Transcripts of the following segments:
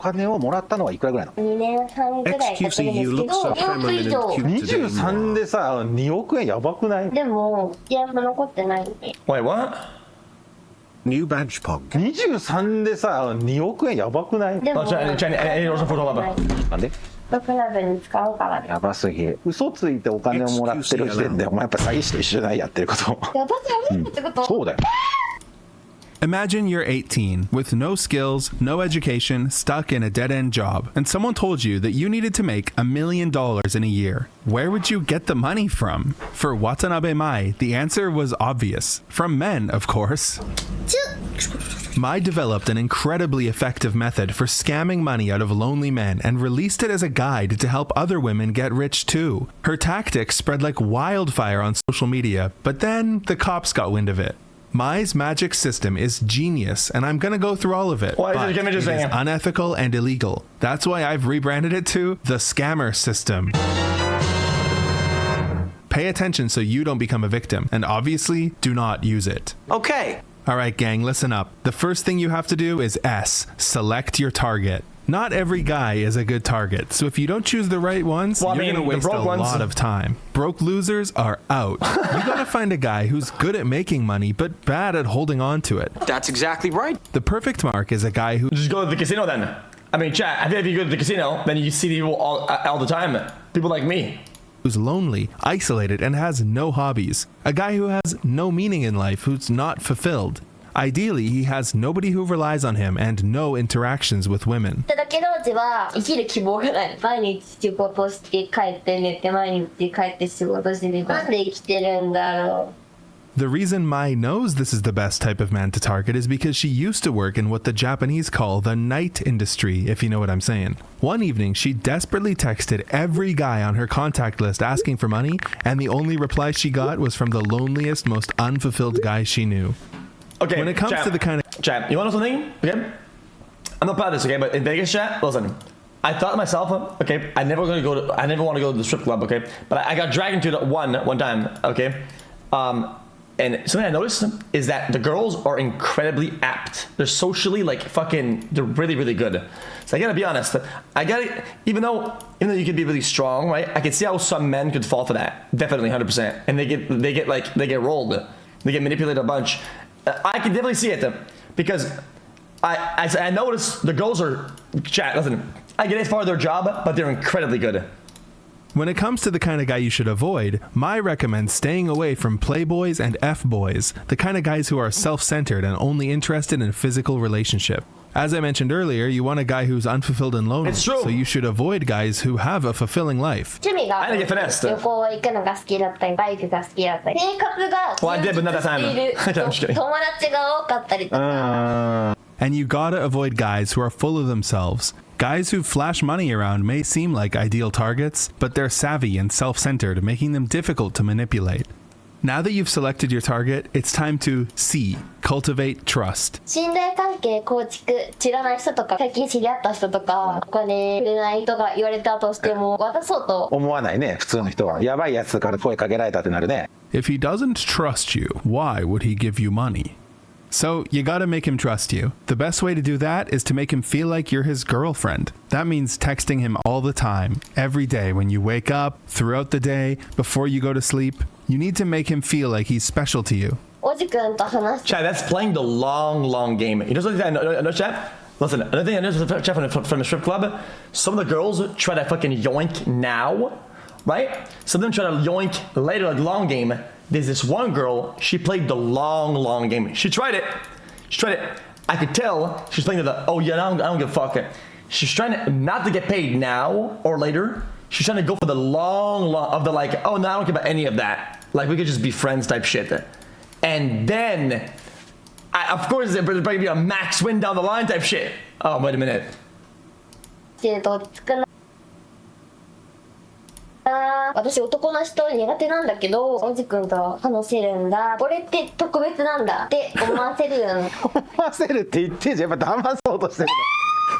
金をもらったのはいくらぐらいなの？2年半ぐらい経ってるんですけど、2億以上。23でさ、2億円やばくない？でも全部残ってないんで。 Wait, what? New badge pog. 23でさ、2億円やばくない？でも any also for dollar. なんで？クラブに使うからです。やばすぎ。嘘ついてお金をもらってる時点でお前やっぱ詐欺師と一緒じゃないやってること。私は嘘ってこと？そうだよ。Imagine you're 18, with no skills, no education, stuck in a dead-end job, and someone told you that you needed to make $1 million in a year. Where would you get the money from? For Watanabe Mai, the answer was obvious. From men, of course. Mai developed an incredibly effective method for scamming money out of lonely men and released it as a guide to help other women get rich too. Her tactics spread like wildfire on social media, but then the cops got wind of it. Mai's magic system is genius, and I'm gonna go through all of it. Why but it is unethical and illegal. That's why I've rebranded it to the Scammer System. Pay attention so you don't become a victim, and obviously, do not use it. Okay. Alright gang, listen up. The first thing you have to do is S, select your target. Not every guy is a good target, so if you don't choose the right ones, you're gonna waste a lot of time. Broke losers are out. You gotta find a guy who's good at making money, but bad at holding on to it. That's exactly right. The perfect mark is a guy who... Just go to the casino then. I mean, chat, I think if you go to the casino, then you see people all the time. People like me. Who's lonely, isolated, and has no hobbies. A guy who has no meaning in life, who's not fulfilled. Ideally, he has nobody who relies on him and no interactions with women. だけどうちは生きる希望がない。毎日仕事して帰って寝て毎日帰って仕事してみたいな。なんで生きてるんだろう。 The reason Mai knows this is the best type of man to target is because she used to work in what the Japanese call the night industry, if you know what I'm saying. One evening, she desperately texted every guy on her contact list asking for money, and the only reply she got was from the loneliest, most unfulfilled guy she knew. Okay, when it comes to the kind of... Chat, you wanna know something? Okay? I'm not proud of this, okay? But in Vegas, chat, listen. I thought to myself, okay, I never want to go to the strip club, okay? But I got dragged into one time, okay? And something I noticed is that the girls are incredibly apt. They're socially they're really, really good. So I gotta be honest. Even though you can be really strong, right? I can see how some men could fall for that. Definitely 100%. And they get rolled. They get manipulated a bunch. I can definitely see it because I noticed the girls are, chat, listen, I get it for their job, but they're incredibly good. When it comes to the kind of guy you should avoid, Mai recommends staying away from playboys and F-boys, the kind of guys who are self-centered and only interested in physical relationship. As I mentioned earlier, you want a guy who's unfulfilled and lonely, it's true. So you should avoid guys who have a fulfilling life. 趣味が I didn't get finessed. 旅行行くのが好きだったり、バイクが好きだったり、生活が Well, I did, but not that time. 充実している友達が多かったりとか。And you gotta avoid guys who are full of themselves. Guys who flash money around may seem like ideal targets, but they're savvy and self-centered, making them difficult to manipulate. Now that you've selected your target, it's time to C, cultivate trust. 信頼関係構築、知らない人とか、最近知り合った人とか、お金くれないとか言われたとしても、渡そうと。思わないね、普通の人は。やばいやつから声かけられたってなるね。If he doesn't trust you, why would he give you money? So, you gotta make him trust you. The best way to do that is to make him feel like you're his girlfriend. That means texting him all the time, every day when you wake up, throughout the day, before you go to sleep. You need to make him feel like he's special to you. おじくんと話す。 Chat, that's playing the long game. You know something I know, chat? Listen, another thing I noticed, chat, from the strip club, some of the girls try to fucking yoink now, right? Some of them try to yoink later, like long game. There's this one girl, she played the long game. She tried it. I could tell she's playing oh yeah, I don't give a fuck. She's trying to, not to get paid now or later. She's trying to go for the long of the oh no, I don't care about any of that. Like we could just be friends type shit. And then, of course, there's probably be a max win down the line type shit. Oh, wait a minute. 私男の人苦手なんだけどおじくんと話せるんだ俺って特別なんだって思わせるよね思わせるって言ってんじゃんやっぱ騙そうとして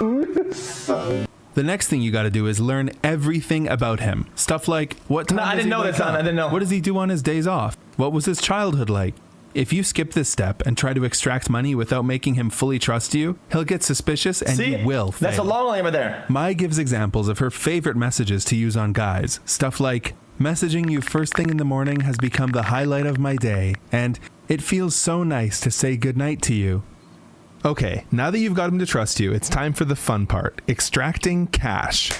るうるさい The next thing you gotta do is learn everything about him. Stuff like, what time No, I does didn't he know wake that, son. up? I didn't know. What does he do on his days off? What was his childhood like? If you skip this step and try to extract money without making him fully trust you, he'll get suspicious and See? you will fail. That's a long line right there. Mai gives examples of her favorite messages to use on guys. Stuff like, messaging you first thing in the morning has become the highlight of my day, and it feels so nice to say goodnight to you. Okay, now that you've got him to trust you, it's time for the fun part, extracting cash.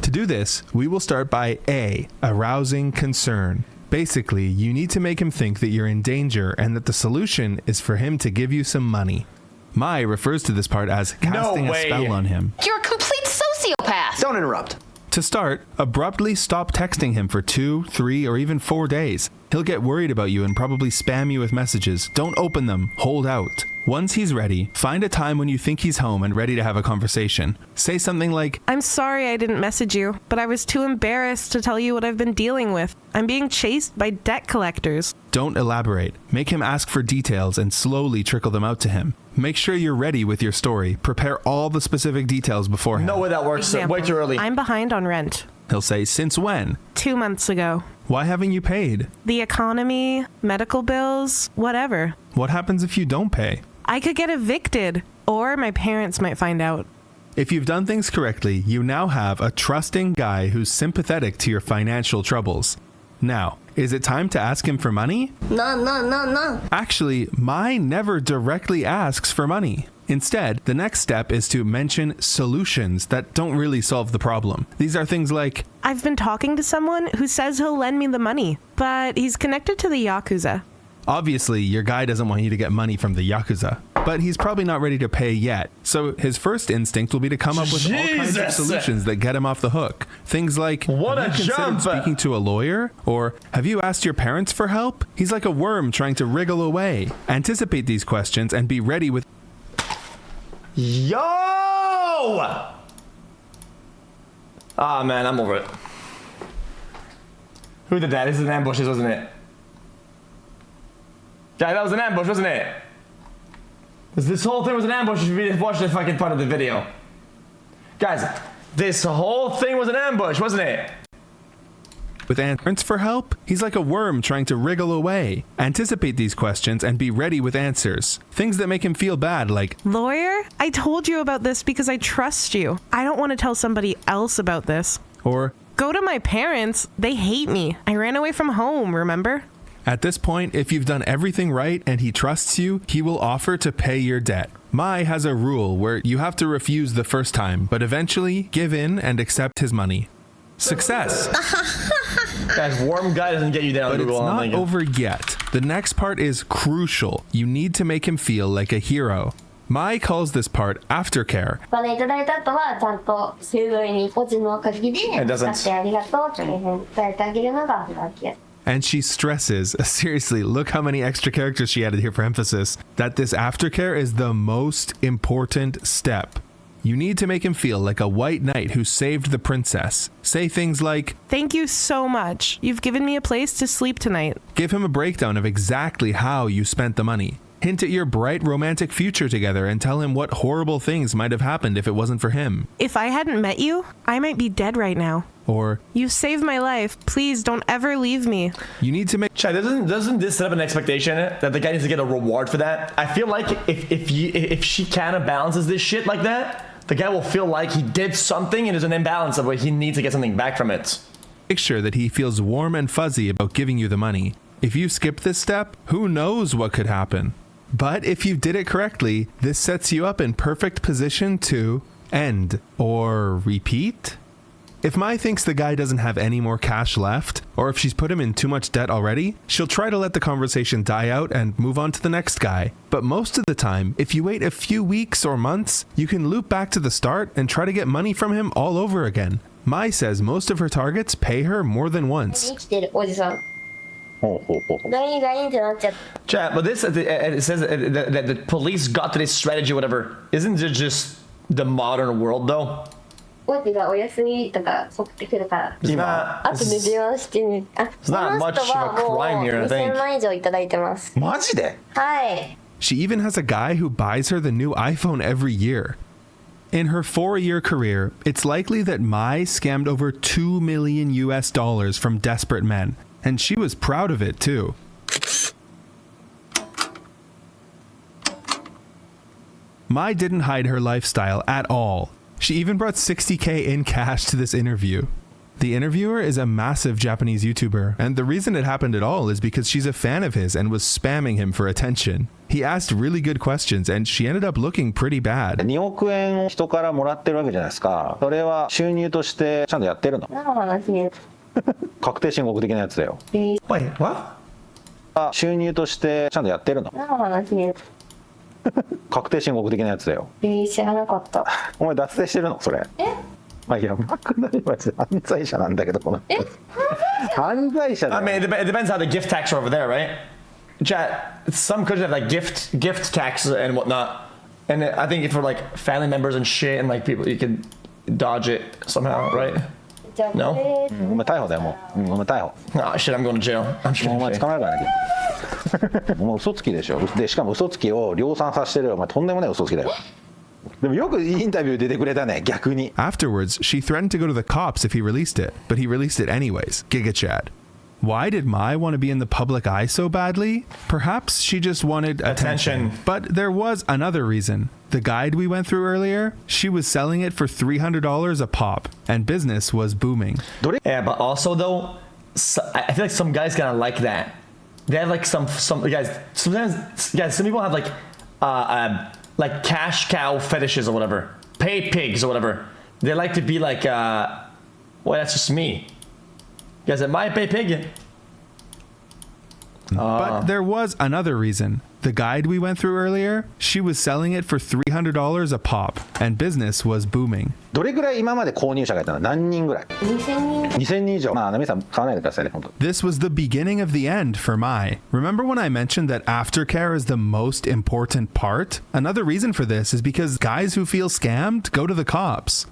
To do this, we will start by A, arousing concern. Basically, you need to make him think that you're in danger and that the solution is for him to give you some money. Mai refers to this part as casting a spell on him. You're a complete sociopath. Don't interrupt. To start, abruptly stop texting him for 2, 3, or even 4 days. He'll get worried about you and probably spam you with messages. Don't open them. Hold out. Once he's ready, find a time when you think he's home and ready to have a conversation. Say something like, I'm sorry I didn't message you, but I was too embarrassed to tell you what I've been dealing with. I'm being chased by debt collectors. Don't elaborate. Make him ask for details and slowly trickle them out to him. Make sure you're ready with your story. Prepare all the specific details beforehand. No way that works. Example, Way too early. I'm behind on rent. He'll say, since when? 2 months ago. Why haven't you paid? The economy, medical bills, whatever. What happens if you don't pay? I could get evicted, or my parents might find out. If you've done things correctly, you now have a trusting guy who's sympathetic to your financial troubles. Now, is it time to ask him for money? No. Actually, Mai never directly asks for money. Instead, the next step is to mention solutions that don't really solve the problem. These are things like, I've been talking to someone who says he'll lend me the money, but he's connected to the Yakuza. obviously your guy doesn't want you to get money from the Yakuza, but he's probably not ready to pay yet. So his first instinct will be to come up with all kinds of solutions that get him off the hook. Things like, What have a you considered jump! speaking to a lawyer? Or, have you asked your parents for help? He's like a worm trying to wriggle away. Anticipate these questions and be ready with... Yo! Ah, man, I'm over it. Who did that? This is an ambush, wasn't it? Guys, that was an ambush, wasn't it? This whole thing was an ambush if you watched the fucking part of the video. Guys, this whole thing was an ambush, wasn't it? With answers for help, he's like a worm trying to wriggle away. Anticipate these questions and be ready with answers. Things that make him feel bad, like, Lawyer, I told you about this because I trust you. I don't want to tell somebody else about this. or, Go to my parents. They hate me. I ran away from home, remember? at this point, if you've done everything right and he trusts you, he will offer to pay your debt. Mai has a rule where you have to refuse the first time, but eventually give in and accept his money. Success! Guys, warm guy doesn't get you down But it's Google. I'm not thinking. over yet. The next part is crucial. You need to make him feel like a hero. Mai calls this part aftercare. お金いただいた後はちゃんと水道にポチの鍵で It doesn't. 使ってありがとうって伝えてあげるのがアフターケア。 And she stresses, seriously, look how many extra characters she added here for emphasis, that this aftercare is the most important step. You need to make him feel like a white knight who saved the princess. Say things like, Thank you so much. You've given me a place to sleep tonight. give him a breakdown of exactly how you spent the money. Hint at your bright romantic future together and tell him what horrible things might have happened if it wasn't for him. If I hadn't met you, I might be dead right now. Or, You saved my life. Please don't ever leave me. you need to make Chad, doesn't this set up an expectation that the guy needs to get a reward for that? I feel like if she kind of balances this shit like that, the guy will feel like he did something and there's an imbalance of where he needs to get something back from it. sure that he feels warm and fuzzy about giving you the money. If you skip this step, who knows what could happen? But if you did it correctly, this sets you up in perfect position to end or repeat. If Mai thinks the guy doesn't have any more cash left, or if she's put him in too much debt already, she'll try to let the conversation die out and move on to the next guy. But most of the time, if you wait a few weeks or months, you can loop back to the start and try to get money from him all over again. Mai says most of her targets pay her more than once. 生きてるおじさん。ガインガインってなっちゃって。 Chad, but this it says that the police got to this strategy, whatever. Isn't it just the modern world though? 大手がお休みとか送ってくるから。 It's not. 後で電話してみる。あ、こ It's not の much 人は of a もう crime here, I think. 2000万以上いただいてます。マジではい。 She even has a guy who buys her the new iPhone every year. In her 4-year career, it's likely that Mai scammed over $2 million US from desperate men. And she was proud of it, too. Mai didn't hide her lifestyle at all. She even brought $60K in cash to this interview. The interviewer is a massive Japanese YouTuber, and the reason it happened at all is because she's a fan of his and was spamming him for attention. He asked really good questions, and she ended up looking pretty bad. 2億円人からもらってるわけじゃないですか。それは収入としてちゃんとやってるの？何の話です。確定申告的なやつだよ。 Wait, what? 収入としてちゃんとやってるの？何の話です。確定申告的なやつだよ。知らなかった。お前脱税してるのそれ？まあやばくないわ。犯罪者なんだけどこの。犯罪者だよ。I mean, it depends how the gift tax are over there, right? Chat. Some countries have like gift tax and whatnot, and I think for like family members and shit and like people, you can dodge it somehow, right? No. お前逮捕だよもう。お前逮捕。Oh shit, I'm going to jail. I'm just お前 kidding. 捕まえるからね。もう嘘つきでしょ。でしかも嘘つきを量産させてるよ。お前とんでもない嘘つきだよ。でもよくインタビュー出てくれたね逆に。 Afterwards, she threatened to go to the cops if he released it, but he released it anyways. GigaChad. Why did Mai want to be in the public eye so badly? Perhaps she just wanted attention. But there was another reason. The guide we went through earlier, she was selling it for $300 a pop, and business was booming. Yeah, but also though, I feel like some guys kind of like that. They have like some guys. Sometimes guys, some people have like cash cow fetishes or whatever, pay pigs or whatever. They like to be like, well, that's just me. Guys, it might pay pig. But there was another reason. The guide we went through earlier, she was selling it for $300 a pop, and business was booming. どれぐらい今まで購入者がいたの？何人ぐらい？2000人以上。まあナミさん買わないでくださいね本当。 This was the beginning of the end for Mai. Remember when I mentioned that aftercare is the most important part? Another reason for this is because guys who feel scammed go to the cops.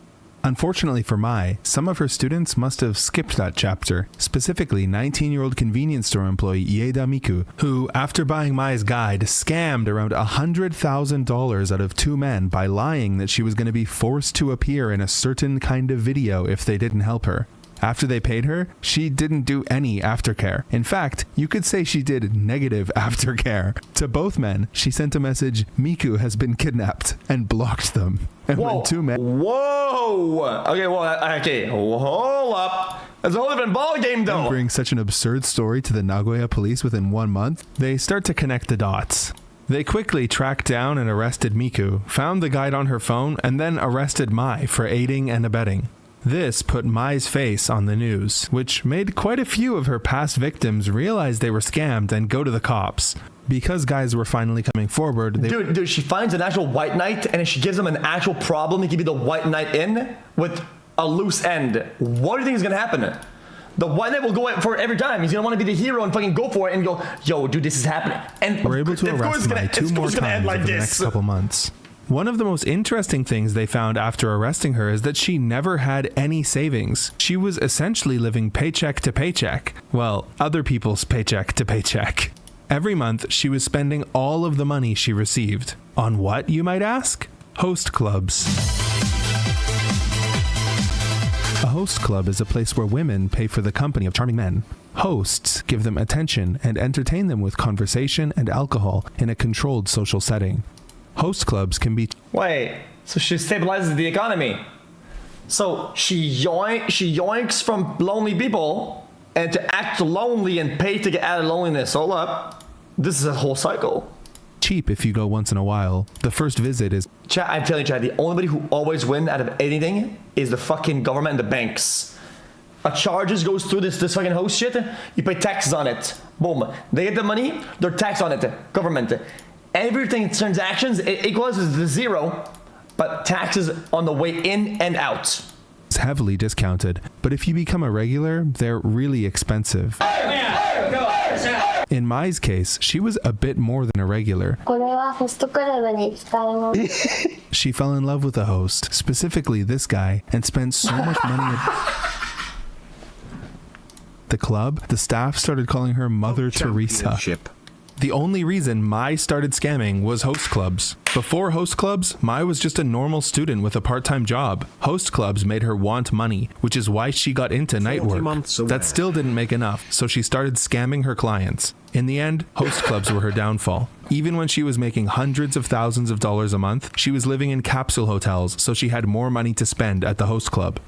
Unfortunately for Mai, some of her students must have skipped that chapter, specifically 19-year-old convenience store employee Ieda Miku, who, after buying Mai's guide, scammed around $100,000 out of two men by lying that she was going to be forced to appear in a certain kind of video if they didn't help her. After they paid her, she didn't do any aftercare. In fact, you could say she did negative aftercare. To both men, she sent a message, "Miku has been kidnapped," and blocked them. And when two men... Whoa! Okay, hold up. That's a whole different ballgame though. Bring such an absurd story to the Nagoya police within 1 month, they start to connect the dots. They quickly tracked down and arrested Miku, found the guide on her phone, and then arrested Mai for aiding and abetting. This put Mai's face on the news, which made quite a few of her past victims realize they were scammed and go to the cops. Because guys were finally coming forward, Dude, she finds an actual white knight, and if she gives him an actual problem, he can be the white knight in with a loose end. What do you think is gonna happen? The white knight will go for it every time. He's gonna want to be the hero and fucking go for it and go, yo, dude, this is happening. And were able to arrest Mai 2 more times over the next couple months. One of the most interesting things they found after arresting her is that she never had any savings. She was essentially living paycheck to paycheck. Well, other people's paycheck to paycheck. Every month, she was spending all of the money she received. On what, you might ask? Host clubs. A host club is a place where women pay for the company of charming men. Hosts give them attention and entertain them with conversation and alcohol in a controlled social setting. Host clubs can be... Wait, so she stabilizes the economy. So she yoinks from lonely people and to act lonely and pay to get out of loneliness. Hold up. This is a whole cycle. Cheap if you go once in a while. The first visit is... Chat, I'm telling you, Chad, the only who always win out of anything is the fucking government and the banks. A charges goes through this fucking host shit, you pay taxes on it. Boom. They get the money, they're taxed on it. Government. Everything transactions, it equalizes to zero, but taxes on the way in and out. It's heavily discounted, but if you become a regular, they're really expensive. In Mai's case, she was a bit more than a regular. これはホストクラブに使うもの。 She fell in love with the host, specifically this guy, and spent so much money at the club, the staff started calling her Mother Teresa. Championship. The only reason Mai started scamming was host clubs. Before host clubs, Mai was just a normal student with a part-time job. Host clubs made her want money, which is why she got into night 40 work. months away. That still didn't make enough, so she started scamming her clients. In the end, host clubs were her downfall. Even when she was making hundreds of thousands of dollars a month, she was living in capsule hotels, so she had more money to spend at the host club.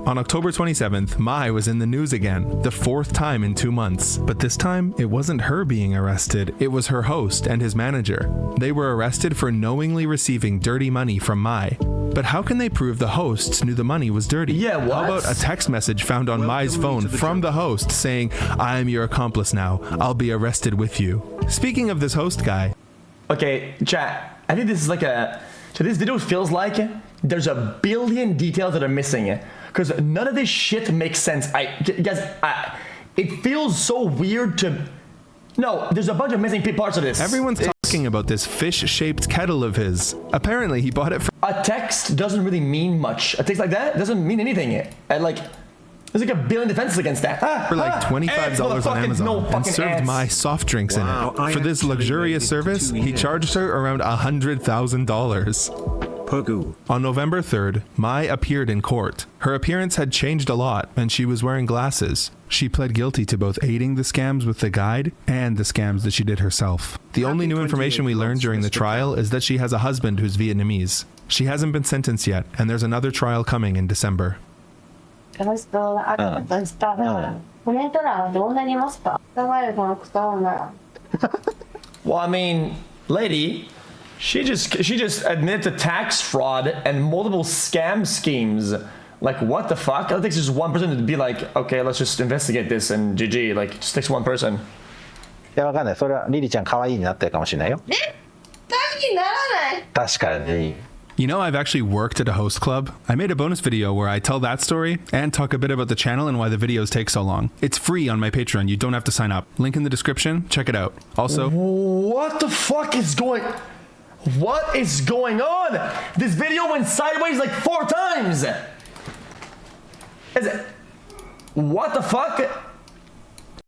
On October 27th, Mai was in the news again, the fourth time in 2 months. But this time, it wasn't her being arrested, it was her host and his manager. They were arrested for knowingly receiving dirty money from Mai. But how can they prove the hosts knew the money was dirty? Yeah, what? How about a text message found on Mai's phone from the host saying, "I am your accomplice now. I'll be arrested with you." Speaking of this host guy, Okay, chat. I think this is like a. So this video feels like there's a billion details that are missing. Because none of this shit makes sense. It feels so weird to. No, there's a bunch of missing parts of this. everyone's talking about this fish-shaped kettle of his. Apparently, he bought it for A text doesn't really mean much. A text like that doesn't mean anything. And like, there's like a billion defenses against that. like $25 on Amazon and served ants. Mai soft drinks Wow, in I it. For this actually luxurious waited service, 2 he years. charged her around $100,000. Pogu. On November 3rd, Mai appeared in court. Her appearance had changed a lot, and she was wearing glasses. She pled guilty to both aiding the scams with the guide and the scams that she did herself. The only new information we learned during the trial is that she has a husband who's Vietnamese. She hasn't been sentenced yet, and there's another trial coming in December. よろしくあるとしたら、コメント欄はどうなりますか？疑われるこのクソ女。 Well, I mean, lady, she just admitted to tax fraud and multiple scam schemes. Like, what the fuck? I think it's just one person to be like, okay, let's just investigate this and GG. Like, it just takes one person. いやわかんない、それはリリちゃん可愛いになってるかもしれないよ。え？大にならない。確かに。 You know, I've actually worked at a host club. I made a bonus video where I tell that story and talk a bit about the channel and why the videos take so long. It's free on my Patreon. You don't have to sign up. Link in the description. Check it out. Also, What the fuck is going... What is going on? This video went sideways like 4 times. Is it... What the fuck?